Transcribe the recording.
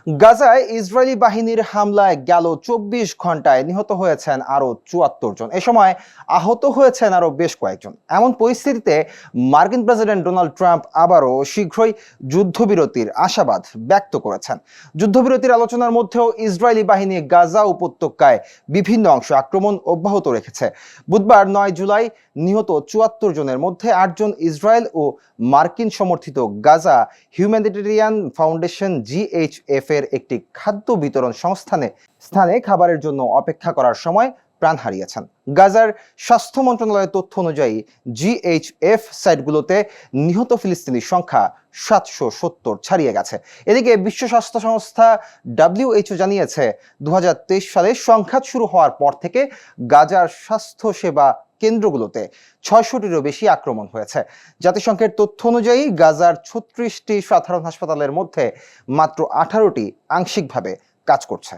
গাজায় ইসরায়েলি বাহিনীর হামলায় গেল ২৪ ঘন্টায় নিহত হয়েছেন আরো ৭৪ জন। এ সময় আহত হয়েছেন আরো বেশ কয়েকজন। এমন পরিস্থিতিতে মার্কিন প্রেসিডেন্ট ডোনাল্ড ট্রাম্প আবারও শীঘ্রই যুদ্ধবিরতির আশাবাদ ব্যক্ত করেছেন। যুদ্ধবিরতির আলোচনার মধ্যেও ইসরায়েলি বাহিনী গাজা উপত্যকায় বিভিন্ন অংশে আক্রমণ অব্যাহত রেখেছে। বুধবার ৯ জুলাই নিহত ৭৪ জনের মধ্যে ৮ জন ইসরায়েল ও মার্কিন সমর্থিত গাজা হিউম্যানিটেরিয়ান ফাউন্ডেশন জিএইচএফ এর একটি খাদ্য বিতরণ স্থানে খাবারের জন্য অপেক্ষা করার সময় প্রাণ হারিয়েছেন। গাজার স্বাস্থ্য মন্ত্রণালয়ের তথ্য অনুযায়ী জিএইচএফ সাইটগুলোতে নিহত ফিলিস্তিনির সংখ্যা ৭৭০ ছাড়িয়ে গেছে। এদিকে বিশ্ব স্বাস্থ্য সংস্থা WHO জানিয়েছে ২০২৩ সালে সংঘাত শুরু হওয়ার পর থেকে গাজার স্বাস্থ্য সেবা কেন্দ্রগুলোতে ৬০০টিরও বেশি আক্রমণ হয়েছে। জাতিসংঘের তথ্য অনুযায়ী গাজার ৩৬টি সাধারণ হাসপাতালের মধ্যে মাত্র ১৮টি আংশিকভাবে কাজ করছে।